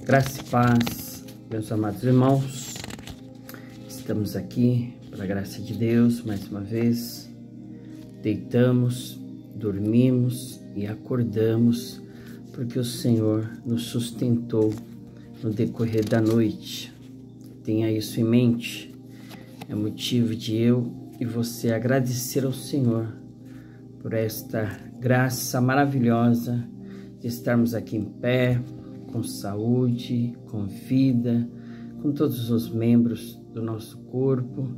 Graça e paz, meus amados irmãos. Estamos aqui, pela graça de Deus, mais uma vez. Deitamos, dormimos e acordamos, porque o Senhor nos sustentou no decorrer da noite. Tenha isso em mente. É motivo de eu e você agradecer ao Senhor por esta graça maravilhosa de estarmos aqui em pé, com saúde, com vida, com todos os membros do nosso corpo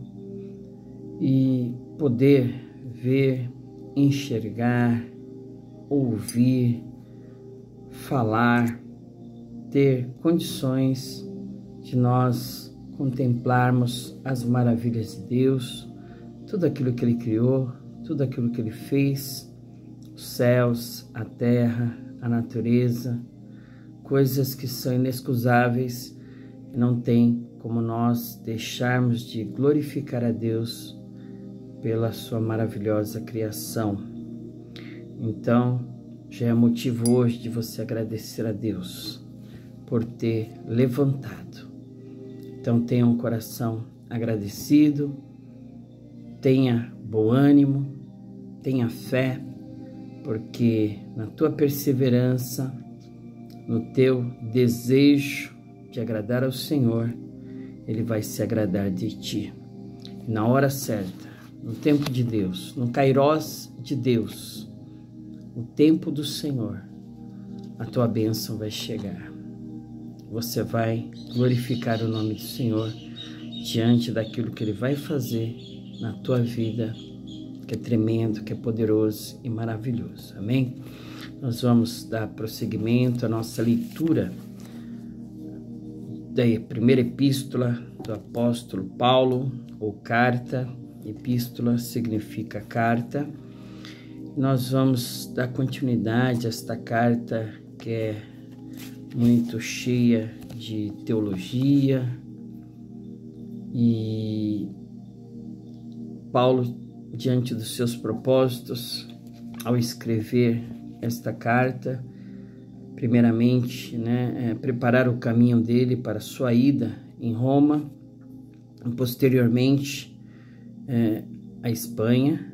e poder ver, enxergar, ouvir, falar, ter condições de nós contemplarmos as maravilhas de Deus, tudo aquilo que Ele criou, tudo aquilo que Ele fez, os céus, a terra, a natureza, coisas que são inexcusáveis e não tem como nós deixarmos de glorificar a Deus pela sua maravilhosa criação. Então, já é motivo hoje de você agradecer a Deus por ter levantado. Então, tenha um coração agradecido, tenha bom ânimo, tenha fé, porque na tua perseverança, no teu desejo de agradar ao Senhor, Ele vai se agradar de ti. Na hora certa, no tempo de Deus, no kairós de Deus, no tempo do Senhor, a tua bênção vai chegar. Você vai glorificar o nome do Senhor diante daquilo que Ele vai fazer na tua vida, que é tremendo, que é poderoso e maravilhoso. Amém? Nós vamos dar prosseguimento à nossa leitura da primeira epístola do apóstolo Paulo, ou carta. Epístola significa carta. Nós vamos dar continuidade a esta carta que é muito cheia de teologia, e Paulo, diante dos seus propósitos, ao escrever esta carta, primeiramente, preparar o caminho dele para a sua ida em Roma, e posteriormente a Espanha.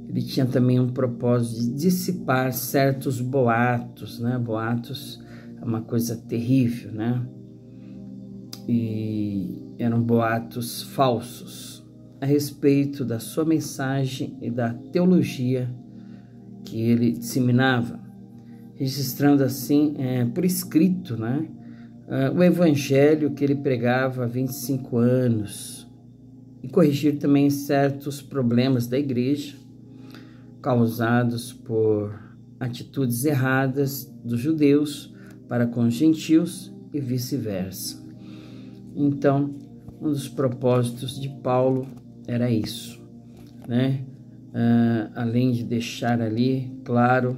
Ele tinha também um propósito de dissipar certos boatos, boatos é uma coisa terrível, e eram boatos falsos a respeito da sua mensagem e da teologia que ele disseminava, registrando assim por escrito o evangelho que ele pregava há 25 anos e corrigir também certos problemas da igreja causados por atitudes erradas dos judeus para com os gentios e vice-versa. Então, um dos propósitos de Paulo era isso, além de deixar ali claro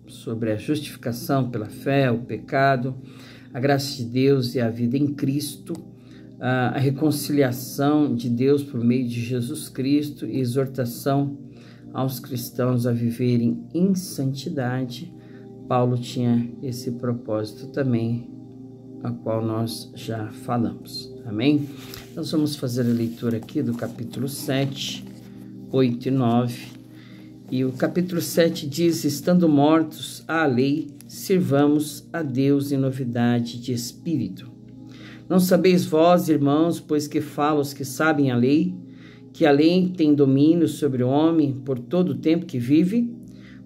sobre a justificação pela fé, o pecado, a graça de Deus e a vida em Cristo, a reconciliação de Deus por meio de Jesus Cristo e exortação aos cristãos a viverem em santidade. Paulo tinha esse propósito também, a qual nós já falamos. Amém? Nós vamos fazer a leitura aqui do capítulo 7, 8 e 9. E o capítulo 7 diz: estando mortos à lei, sirvamos a Deus em novidade de espírito. Não sabeis vós, irmãos, pois que falo os que sabem a lei, que a lei tem domínio sobre o homem por todo o tempo que vive?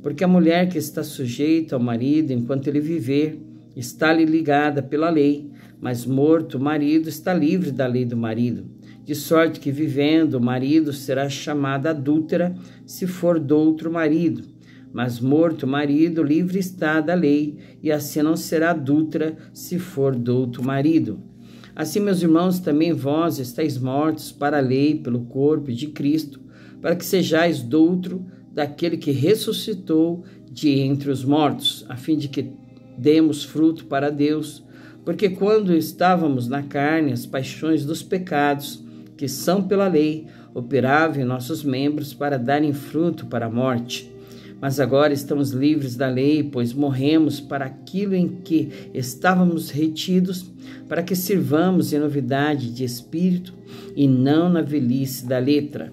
Porque a mulher que está sujeita ao marido enquanto ele viver, está-lhe ligada pela lei, mas morto o marido está livre da lei do marido. De sorte que, vivendo, o marido será chamada adúltera se for do outro marido. Mas morto o marido, livre está da lei, e assim não será adúltera se for do outro marido. Assim, meus irmãos, também vós estáis mortos para a lei pelo corpo de Cristo, para que sejais doutro daquele que ressuscitou de entre os mortos, a fim de que demos fruto para Deus. Porque quando estávamos na carne, as paixões dos pecados, que são pela lei, operavam em nossos membros para darem fruto para a morte. Mas agora estamos livres da lei, pois morremos para aquilo em que estávamos retidos, para que sirvamos em novidade de espírito e não na velhice da letra.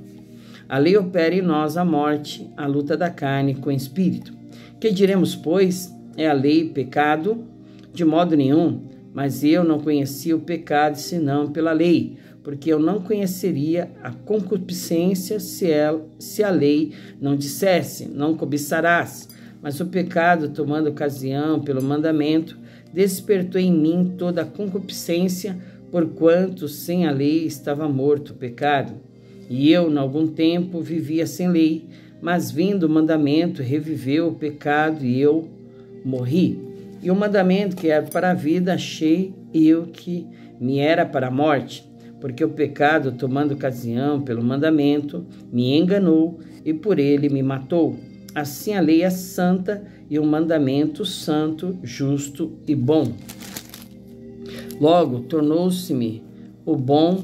A lei opera em nós a morte, a luta da carne com o espírito. Que diremos, pois? É a lei pecado? De modo nenhum, mas eu não conhecia o pecado senão pela lei, porque eu não conheceria a concupiscência se a lei não dissesse, não cobiçarás. Mas o pecado, tomando ocasião pelo mandamento, despertou em mim toda a concupiscência, porquanto sem a lei estava morto o pecado. E eu, em algum tempo, vivia sem lei, mas vindo o mandamento, reviveu o pecado e eu morri. E o mandamento que era para a vida, achei eu que me era para a morte. Porque o pecado, tomando ocasião pelo mandamento, me enganou e por ele me matou. Assim a lei é santa e o mandamento santo, justo e bom. Logo tornou-se-me o bom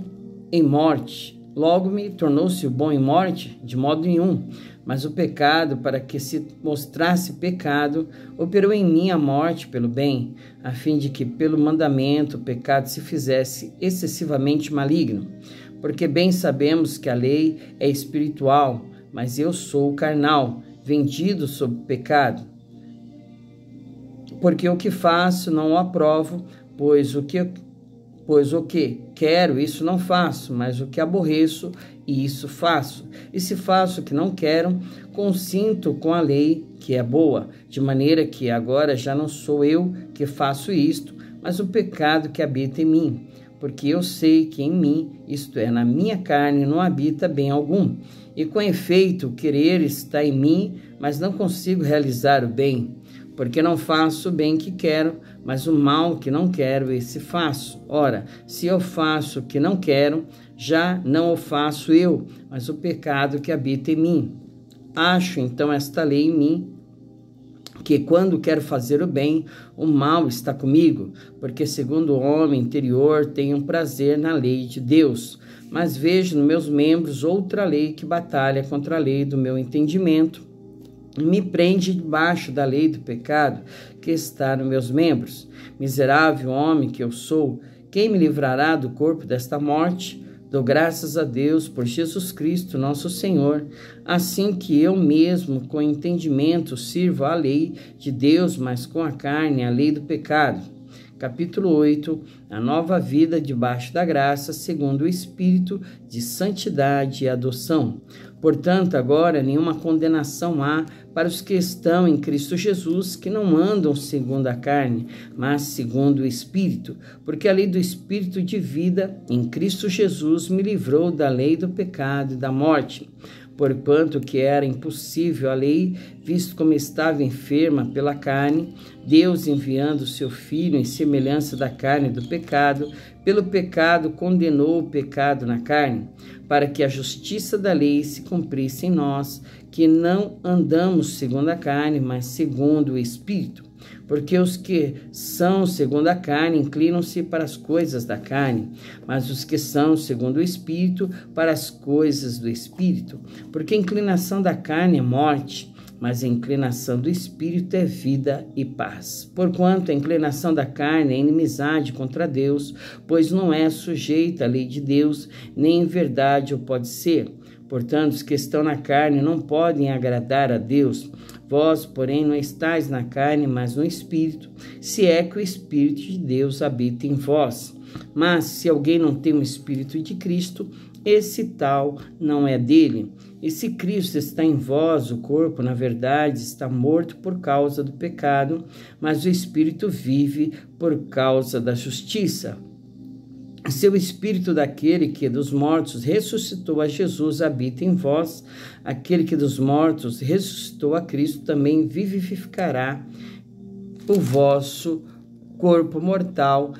em morte. Logo me tornou-se o bom em morte? De modo nenhum. Mas o pecado, para que se mostrasse pecado, operou em mim a morte pelo bem, a fim de que pelo mandamento o pecado se fizesse excessivamente maligno. Porque bem sabemos que a lei é espiritual, mas eu sou carnal, vendido sob o pecado. Porque o que faço não o aprovo, pois o que quero, isso não faço, mas o que aborreço, isso faço. E se faço o que não quero, consinto com a lei que é boa, de maneira que agora já não sou eu que faço isto, mas o pecado que habita em mim. Porque eu sei que em mim, isto é, na minha carne, não habita bem algum. E com efeito, o querer está em mim, mas não consigo realizar o bem. Porque não faço o bem que quero, mas o mal que não quero, esse faço. Ora, se eu faço o que não quero, já não o faço eu, mas o pecado que habita em mim. Acho então esta lei em mim, que quando quero fazer o bem, o mal está comigo, porque segundo o homem interior tenho prazer na lei de Deus. Mas vejo nos meus membros outra lei que batalha contra a lei do meu entendimento, me prende debaixo da lei do pecado que está nos meus membros. Miserável homem que eu sou, quem me livrará do corpo desta morte? Dou graças a Deus por Jesus Cristo, nosso Senhor, assim que eu mesmo, com entendimento, sirvo a lei de Deus, mas com a carne, a lei do pecado. Capítulo 8, a nova vida debaixo da graça, segundo o Espírito de santidade e adoção. Portanto, agora nenhuma condenação há para os que estão em Cristo Jesus, que não andam segundo a carne, mas segundo o Espírito, porque a lei do Espírito de vida em Cristo Jesus me livrou da lei do pecado e da morte. Porquanto que era impossível a lei, visto como estava enferma pela carne, Deus enviando o seu Filho em semelhança da carne do pecado, pelo pecado condenou o pecado na carne, para que a justiça da lei se cumprisse em nós, que não andamos segundo a carne, mas segundo o Espírito. Porque os que são segundo a carne inclinam-se para as coisas da carne, mas os que são segundo o Espírito para as coisas do Espírito. Porque a inclinação da carne é morte, mas a inclinação do Espírito é vida e paz. Porquanto a inclinação da carne é inimizade contra Deus, pois não é sujeita à lei de Deus, nem em verdade o pode ser. Portanto, os que estão na carne não podem agradar a Deus. Vós, porém, não estáis na carne, mas no Espírito, se é que o Espírito de Deus habita em vós. Mas, se alguém não tem o Espírito de Cristo, esse tal não é dele. E se Cristo está em vós, o corpo, na verdade, está morto por causa do pecado, mas o Espírito vive por causa da justiça. Se o Espírito daquele que dos mortos ressuscitou a Jesus habita em vós, aquele que dos mortos ressuscitou a Cristo também vivificará o vosso corpo mortal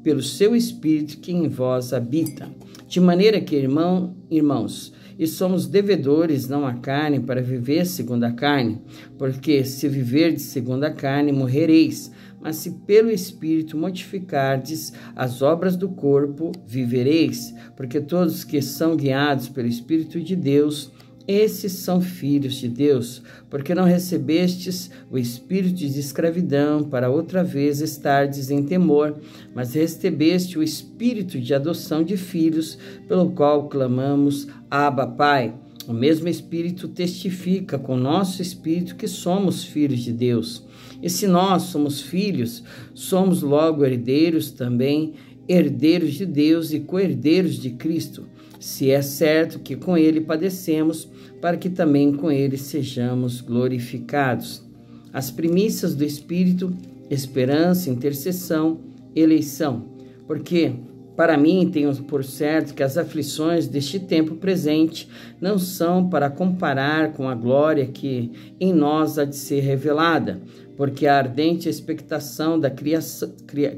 pelo seu Espírito que em vós habita. De maneira que, irmãos, e somos devedores não à carne para viver segundo a carne, porque se viverdes segundo a carne, morrereis. Mas se pelo Espírito mortificardes as obras do corpo, vivereis, porque todos que são guiados pelo Espírito de Deus, esses são filhos de Deus, porque não recebestes o espírito de escravidão para outra vez estardes em temor, mas recebeste o espírito de adoção de filhos, pelo qual clamamos, Abba, Pai. O mesmo Espírito testifica com o nosso espírito que somos filhos de Deus. E se nós somos filhos, somos logo herdeiros também, herdeiros de Deus e co-herdeiros de Cristo, se é certo que com ele padecemos, para que também com ele sejamos glorificados. As primícias do Espírito, esperança, intercessão, eleição. Porque, para mim, tenho por certo que as aflições deste tempo presente não são para comparar com a glória que em nós há de ser revelada, porque a ardente expectação da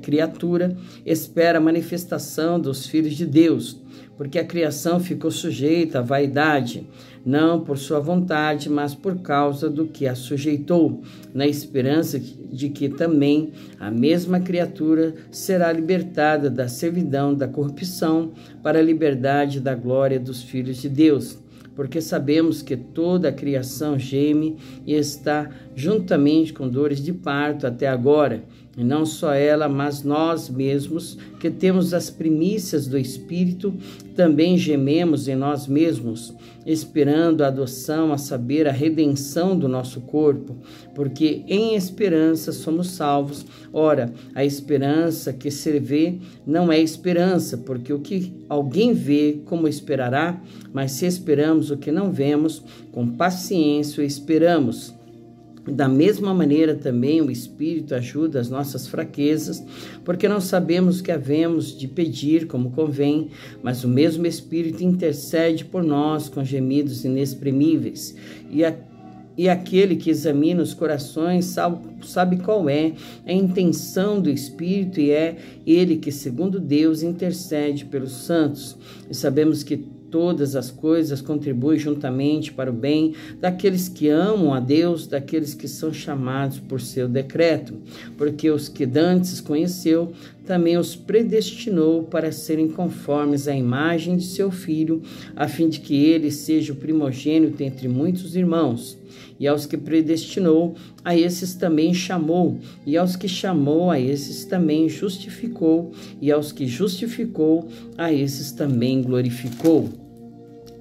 criatura espera a manifestação dos filhos de Deus, porque a criação ficou sujeita à vaidade, não por sua vontade, mas por causa do que a sujeitou, na esperança de que também a mesma criatura será libertada da servidão da corrupção para a liberdade da glória dos filhos de Deus. Porque sabemos que toda a criação geme e está juntamente com dores de parto até agora, e não só ela, mas nós mesmos, que temos as primícias do Espírito, também gememos em nós mesmos, esperando a adoção, a saber, a redenção do nosso corpo, porque em esperança somos salvos. Ora, a esperança que se vê não é esperança, porque o que alguém vê, como esperará? Mas se esperamos o que não vemos, com paciência o esperamos. Da mesma maneira também o Espírito ajuda as nossas fraquezas, porque não sabemos o que havemos de pedir como convém, mas o mesmo Espírito intercede por nós com gemidos inexprimíveis. E aquele que examina os corações sabe qual é a intenção do Espírito, e é ele que, segundo Deus, intercede pelos santos. E sabemos que todas as coisas contribuem juntamente para o bem daqueles que amam a Deus, daqueles que são chamados por seu decreto, porque os que dantes conheceu, também os predestinou para serem conformes à imagem de seu Filho, a fim de que ele seja o primogênito entre muitos irmãos. E aos que predestinou, a esses também chamou, e aos que chamou, a esses também justificou, e aos que justificou, a esses também glorificou.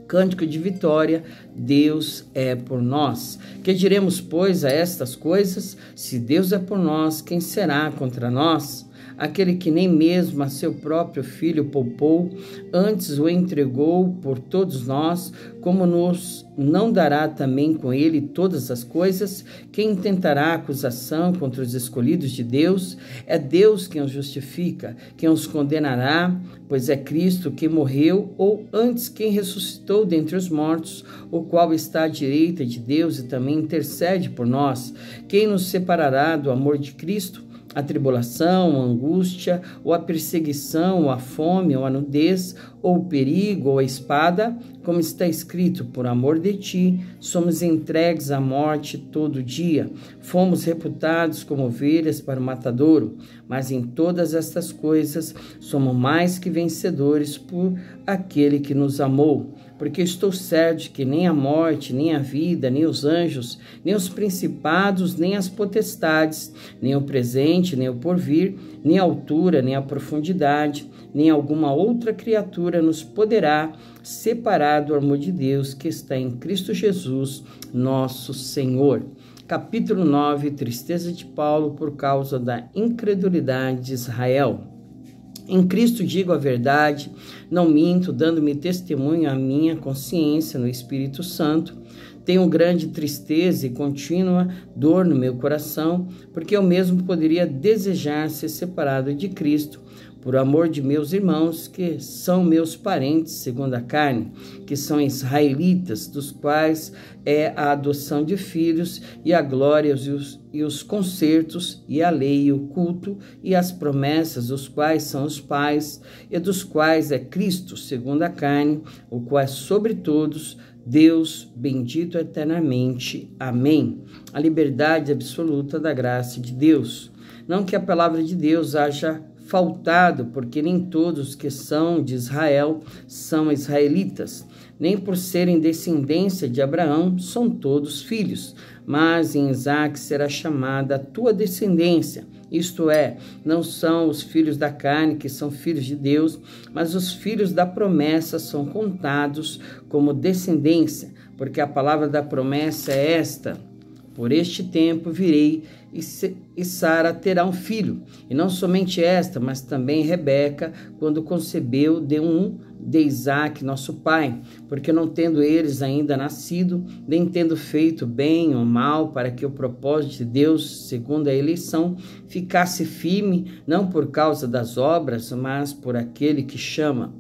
Cântico de vitória, Deus é por nós. Que diremos, pois, a estas coisas? Se Deus é por nós, quem será contra nós? Aquele que nem mesmo a seu próprio Filho poupou, antes o entregou por todos nós, como nos não dará também com ele todas as coisas? Quem intentará acusação contra os escolhidos de Deus? É Deus quem os justifica. Quem os condenará? Pois é Cristo quem morreu, ou antes quem ressuscitou dentre os mortos, o qual está à direita de Deus e também intercede por nós. Quem nos separará do amor de Cristo? A tribulação, a angústia, ou a perseguição, ou a fome, ou a nudez, ou o perigo, ou a espada, como está escrito, por amor de ti, somos entregues à morte todo dia. Fomos reputados como ovelhas para o matadouro, mas em todas estas coisas somos mais que vencedores por aquele que nos amou. Porque estou certo de que nem a morte, nem a vida, nem os anjos, nem os principados, nem as potestades, nem o presente, nem o porvir, nem a altura, nem a profundidade, nem alguma outra criatura nos poderá separar do amor de Deus que está em Cristo Jesus, nosso Senhor. Capítulo 9, tristeza de Paulo por causa da incredulidade de Israel. Em Cristo digo a verdade, não minto, dando-me testemunho à minha consciência no Espírito Santo. Tenho grande tristeza e contínua dor no meu coração, porque eu mesmo poderia desejar ser separado de Cristo, por amor de meus irmãos, que são meus parentes segundo a carne, que são israelitas, dos quais é a adoção de filhos, e a glória e os concertos, e a lei e o culto, e as promessas, dos quais são os pais, e dos quais é Cristo segundo a carne, o qual é sobre todos, Deus bendito eternamente. Amém. A liberdade absoluta da graça de Deus. Não que a palavra de Deus haja faltado, porque nem todos que são de Israel são israelitas, nem por serem descendência de Abraão são todos filhos, mas em Isaque será chamada a tua descendência. Isto é, não são os filhos da carne que são filhos de Deus, mas os filhos da promessa são contados como descendência, porque a palavra da promessa é esta: por este tempo virei e Sara terá um filho. E não somente esta, mas também Rebeca, quando concebeu, deu de Isaque, nosso pai, porque não tendo eles ainda nascido, nem tendo feito bem ou mal, para que o propósito de Deus, segundo a eleição, ficasse firme, não por causa das obras, mas por aquele que chama.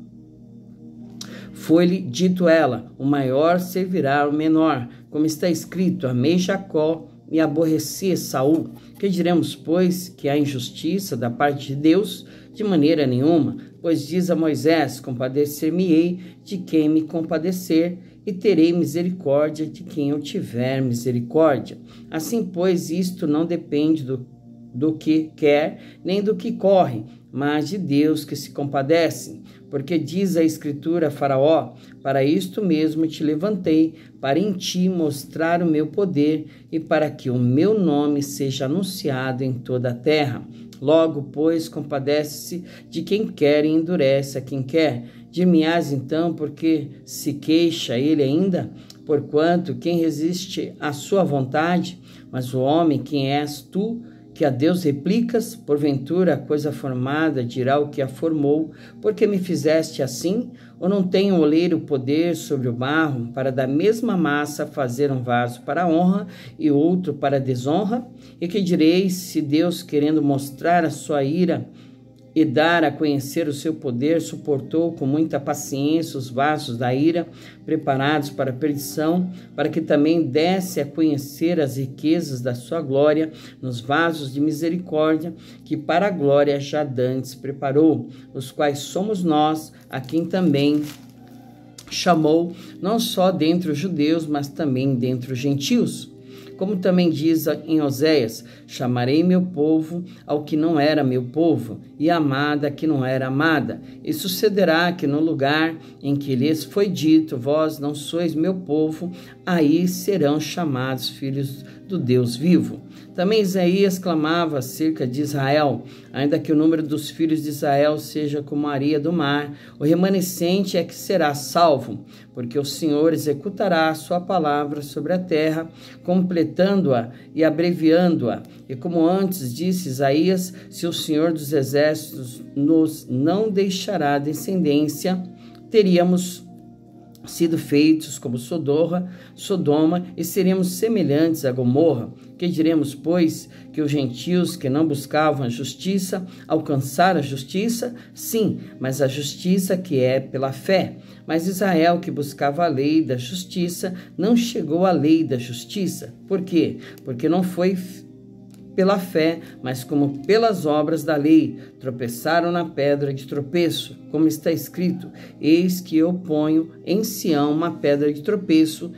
Foi-lhe dito ela: o maior servirá ao menor, como está escrito: amei Jacó e aborreci Esaú. Que diremos, pois, que há injustiça da parte de Deus? De maneira nenhuma, pois diz a Moisés: compadecer-me-ei de quem me compadecer, e terei misericórdia de quem eu tiver misericórdia. Assim, pois, isto não depende do que quer, nem do que corre, mas de Deus que se compadece. Porque diz a Escritura a Faraó: para isto mesmo te levantei, para em ti mostrar o meu poder e para que o meu nome seja anunciado em toda a terra. Logo, pois, compadece-se de quem quer e endurece a quem quer. Dir-me-ás então, porque se queixa ele ainda? Porquanto quem resiste à sua vontade? Mas o homem, quem és tu, que a Deus replicas? Porventura a coisa formada dirá o que a formou: porque me fizeste assim? Ou não tem o oleiro poder sobre o barro, para da mesma massa fazer um vaso para honra e outro para desonra? E que direis, se Deus, querendo mostrar a sua ira e dar a conhecer o seu poder, suportou com muita paciência os vasos da ira, preparados para a perdição, para que também desse a conhecer as riquezas da sua glória nos vasos de misericórdia, que para a glória já dantes preparou, os quais somos nós, a quem também chamou, não só dentre os judeus, mas também dentre os gentios. Como também diz em Oséias: chamarei meu povo ao que não era meu povo, e amada a que não era amada. E sucederá que no lugar em que lhes foi dito: vós não sois meu povo, aí serão chamados filhos do Deus vivo. Também Isaías clamava acerca de Israel: ainda que o número dos filhos de Israel seja como a areia do mar, o remanescente é que será salvo, porque o Senhor executará a sua palavra sobre a terra, completando-a e abreviando-a. E como antes disse Isaías: se o Senhor dos exércitos nos não deixará descendência, teríamos sido feitos como Sodoma, e seríamos semelhantes a Gomorra. Que diremos, pois, que os gentios que não buscavam a justiça alcançaram a justiça? Sim, mas a justiça que é pela fé. Mas Israel, que buscava a lei da justiça, não chegou à lei da justiça. Por quê? Porque não foi pela fé, mas como pelas obras da lei, tropeçaram na pedra de tropeço, como está escrito: eis que eu ponho em Sião uma pedra de tropeço,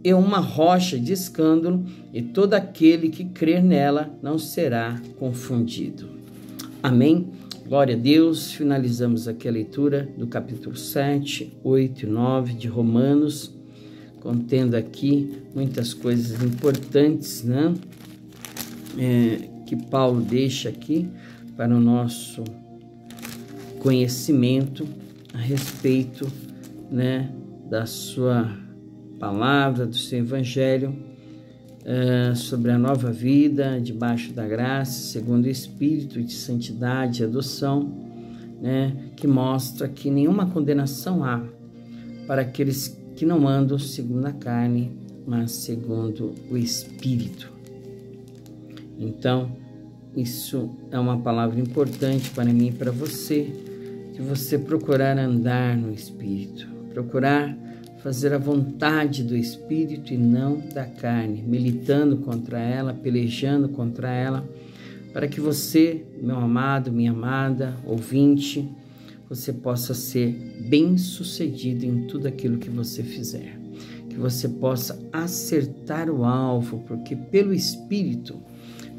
e uma rocha de escândalo, e todo aquele que crer nela não será confundido. Amém? Glória a Deus. Finalizamos aqui a leitura do capítulo 7, 8 e 9 de Romanos, contendo aqui muitas coisas importantes, né? Que Paulo deixa aqui para o nosso conhecimento a respeito, né, da sua palavra, do seu evangelho, sobre a nova vida debaixo da graça, segundo o Espírito de santidade e adoção, né, que mostra que nenhuma condenação há para aqueles que não andam segundo a carne, mas segundo o Espírito. Então, isso é uma palavra importante para mim e para você, de você procurar andar no Espírito, procurar fazer a vontade do Espírito e não da carne, militando contra ela, pelejando contra ela, para que você, meu amado, minha amada, ouvinte, você possa ser bem-sucedido em tudo aquilo que você fizer, que você possa acertar o alvo, porque pelo Espírito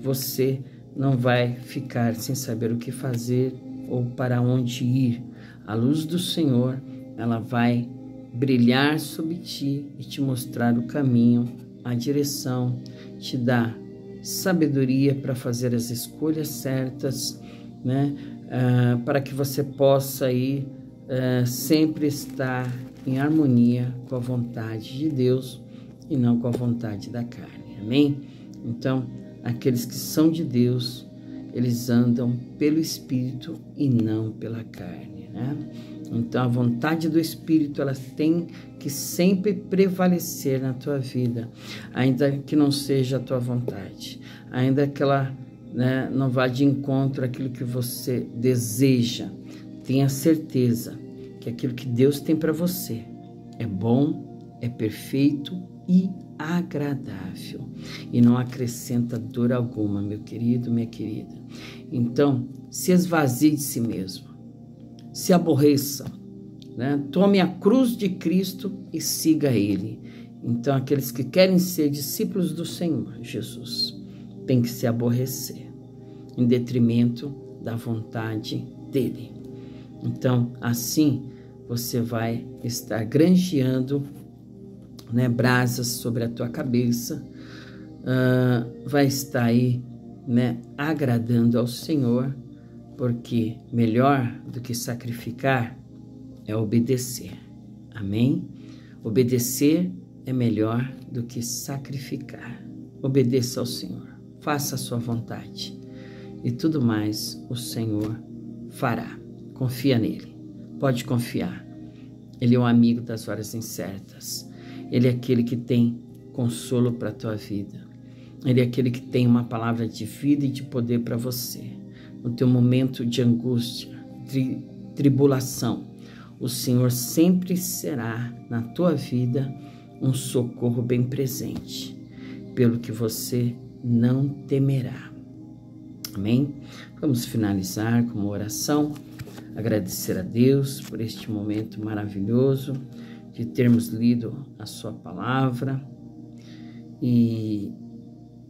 você não vai ficar sem saber o que fazer ou para onde ir. A luz do Senhor, ela vai brilhar sobre ti e te mostrar o caminho, a direção, te dar sabedoria para fazer as escolhas certas, né? Para que você possa aí sempre estar em harmonia com a vontade de Deus e não com a vontade da carne, amém? Então, aqueles que são de Deus, eles andam pelo Espírito e não pela carne, né? Então, a vontade do Espírito, ela tem que sempre prevalecer na tua vida, ainda que não seja a tua vontade, ainda que ela, né, não vá de encontro àquilo que você deseja. Tenha certeza que aquilo que Deus tem para você é bom, é perfeito e agradável e não acrescenta dor alguma, meu querido, minha querida. Então, se esvazie de si mesmo, se aborreça, né? Tome a cruz de Cristo e siga Ele. Então, aqueles que querem ser discípulos do Senhor Jesus têm que se aborrecer em detrimento da vontade dEle. Então, assim, você vai estar granjeando, né, brasas sobre a tua cabeça, vai estar aí, né, agradando ao Senhor, porque melhor do que sacrificar é obedecer, amém? Obedecer é melhor do que sacrificar. Obedeça ao Senhor, faça a sua vontade e tudo mais o Senhor fará. Confia nele, pode confiar. Ele é um amigo das horas incertas. Ele é aquele que tem consolo para a tua vida. Ele é aquele que tem uma palavra de vida e de poder para você. No teu momento de angústia, tribulação, o Senhor sempre será na tua vida um socorro bem presente, pelo que você não temerá. Amém? Vamos finalizar com uma oração, agradecer a Deus por este momento maravilhoso de termos lido a sua palavra e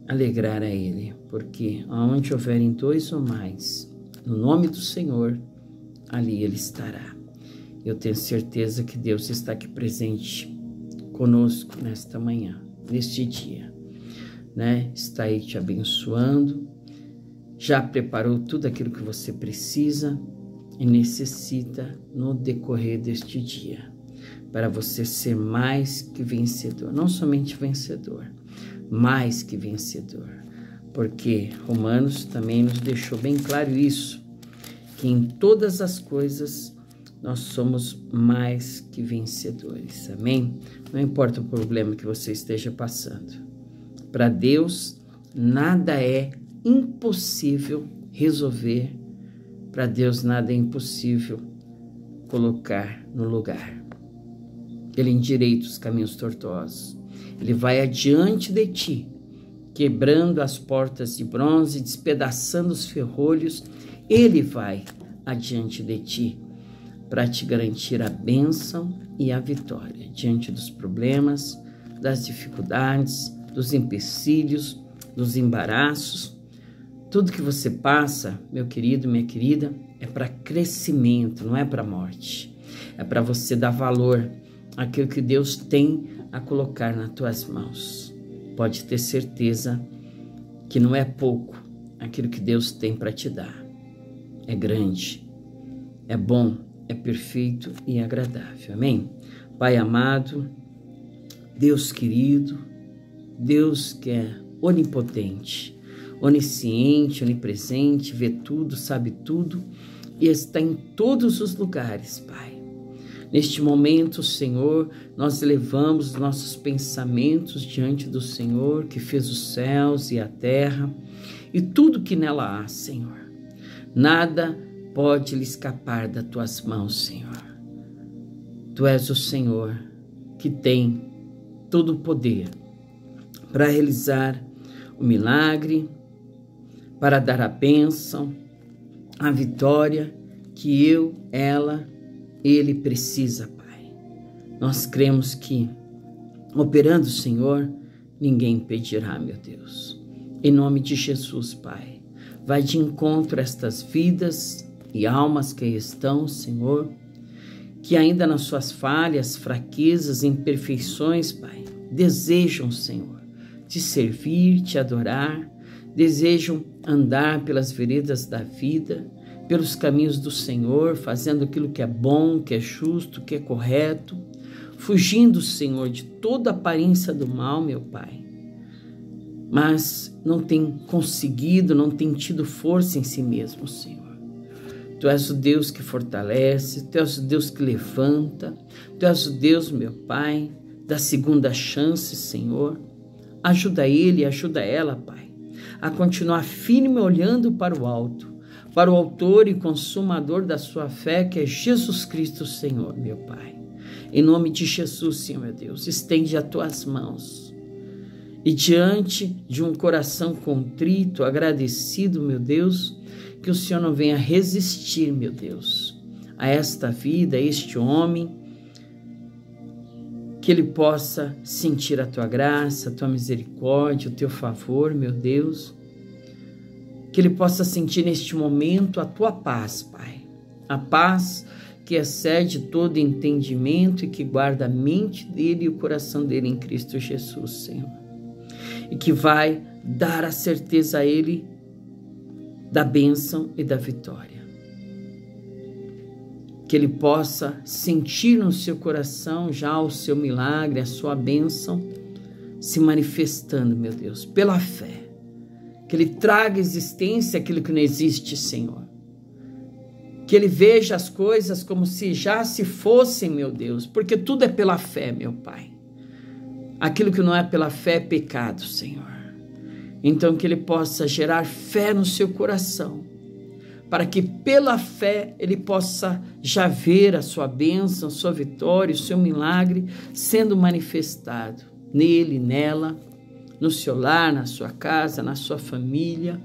alegrar a Ele, porque aonde houverem dois ou mais, no nome do Senhor, ali Ele estará. Eu tenho certeza que Deus está aqui presente conosco nesta manhã, neste dia, né? Está aí te abençoando, já preparou tudo aquilo que você precisa e necessita no decorrer deste dia, para você ser mais que vencedor, não somente vencedor, mais que vencedor, porque Romanos também nos deixou bem claro isso, que em todas as coisas nós somos mais que vencedores, amém? Não importa o problema que você esteja passando, para Deus nada é impossível resolver, para Deus nada é impossível colocar no lugar. Ele endireita os caminhos tortuosos. Ele vai adiante de ti, quebrando as portas de bronze, despedaçando os ferrolhos. Ele vai adiante de ti para te garantir a bênção e a vitória diante dos problemas, das dificuldades, dos empecilhos, dos embaraços. Tudo que você passa, meu querido, minha querida, é para crescimento, não é para morte. É para você dar valor àquilo que Deus tem a colocar nas tuas mãos. Pode ter certeza que não é pouco aquilo que Deus tem para te dar. É grande, é bom, é perfeito e agradável. Amém? Pai amado, Deus querido, Deus que é onipotente, onisciente, onipresente, vê tudo, sabe tudo e está em todos os lugares, Pai. Neste momento, Senhor, nós elevamos os nossos pensamentos diante do Senhor, que fez os céus e a terra e tudo que nela há, Senhor. Nada pode lhe escapar das tuas mãos, Senhor. Tu és o Senhor que tem todo o poder para realizar o milagre, para dar a bênção, a vitória que eu, ela, ele precisa, Pai. Nós cremos que, operando o Senhor, ninguém impedirá, meu Deus. Em nome de Jesus, Pai, Vai de encontro a estas vidas e almas que estão, Senhor, que ainda nas suas falhas, fraquezas, imperfeições, Pai, desejam, Senhor, te servir, te adorar, desejam andar pelas veredas da vida, pelos caminhos do Senhor, fazendo aquilo que é bom, que é justo, que é correto, fugindo, Senhor, de toda aparência do mal, meu Pai. Mas não tem conseguido, não tem tido força em si mesmo, Senhor. Tu és o Deus que fortalece, Tu és o Deus que levanta, Tu és o Deus, meu Pai, da segunda chance, Senhor. Ajuda ele, ajuda ela, Pai, a continuar firme olhando para o alto, para o autor e consumador da sua fé, que é Jesus Cristo, Senhor, meu Pai. Em nome de Jesus, Senhor, meu Deus, estende as Tuas mãos. E diante de um coração contrito, agradecido, meu Deus, que o Senhor não venha resistir, meu Deus, a esta vida, a este homem, que ele possa sentir a Tua graça, a Tua misericórdia, o Teu favor, meu Deus, que ele possa sentir neste momento a Tua paz, Pai, a paz que excede todo entendimento e que guarda a mente dele e o coração dele em Cristo Jesus, Senhor. E que vai dar a certeza a ele da bênção e da vitória. Que ele possa sentir no seu coração já o seu milagre, a sua bênção se manifestando, meu Deus, pela fé. Que ele traga à existência aquilo que não existe, Senhor. Que ele veja as coisas como se já se fossem, meu Deus, porque tudo é pela fé, meu Pai. Aquilo que não é pela fé é pecado, Senhor. Então que ele possa gerar fé no seu coração, para que pela fé ele possa já ver a sua bênção, a sua vitória, o seu milagre sendo manifestado nele, nela, no seu lar, na sua casa, na sua família,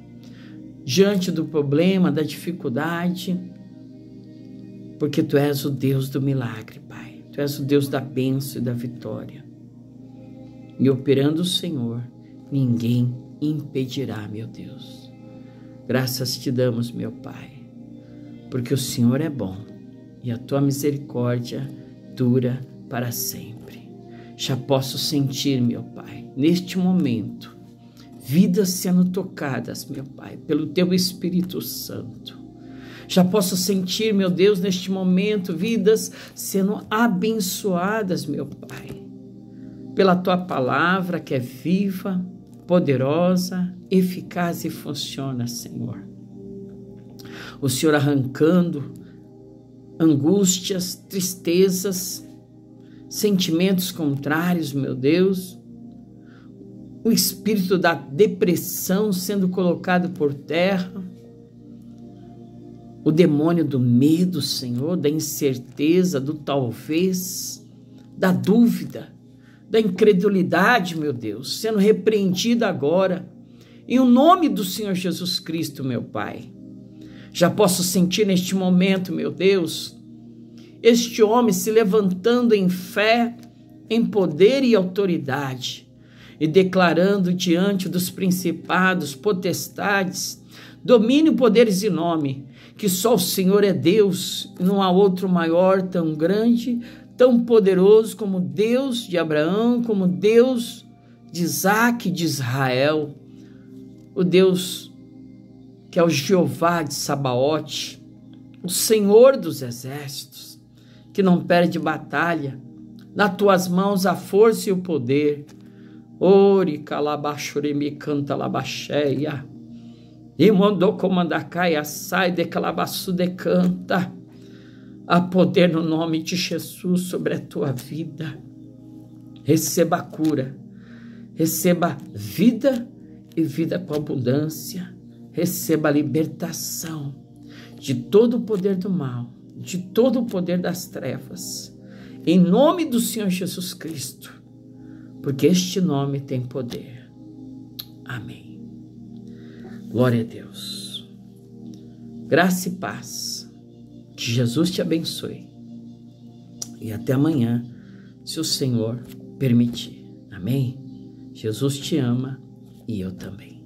diante do problema, da dificuldade, porque Tu és o Deus do milagre, Pai. Tu és o Deus da bênção e da vitória. E operando o Senhor, ninguém impedirá, meu Deus. Graças Te damos, meu Pai, porque o Senhor é bom e a Tua misericórdia dura para sempre. Já posso sentir, meu Pai, neste momento, vidas sendo tocadas, meu Pai, pelo Teu Espírito Santo. Já posso sentir, meu Deus, neste momento, vidas sendo abençoadas, meu Pai, pela Tua palavra que é viva, poderosa, eficaz e funciona, Senhor. O Senhor arrancando angústias, tristezas, sentimentos contrários, meu Deus. O espírito da depressão sendo colocado por terra. O demônio do medo, Senhor, da incerteza, do talvez, da dúvida, da incredulidade, meu Deus, sendo repreendido agora, em o nome do Senhor Jesus Cristo, meu Pai. Já posso sentir neste momento, meu Deus, este homem se levantando em fé, em poder e autoridade, e declarando diante dos principados, potestades, domínio, poderes e nome, que só o Senhor é Deus, e não há outro maior, tão grande, tão poderoso como Deus de Abraão, como Deus de Isaac, de Israel, o Deus que é o Jeová de Sabaote, o Senhor dos exércitos, que não perde batalha, nas Tuas mãos a força e o poder. Ori calabachoremi canta labacheia, e mandou comandar caia, sai de calabaçu de canta. Há poder no nome de Jesus sobre a tua vida. Receba a cura, receba vida e vida com abundância. Receba a libertação de todo o poder do mal, de todo o poder das trevas. Em nome do Senhor Jesus Cristo, porque este nome tem poder. Amém. Glória a Deus. Graça e paz. Que Jesus te abençoe. E até amanhã, se o Senhor permitir. Amém? Jesus te ama e eu também.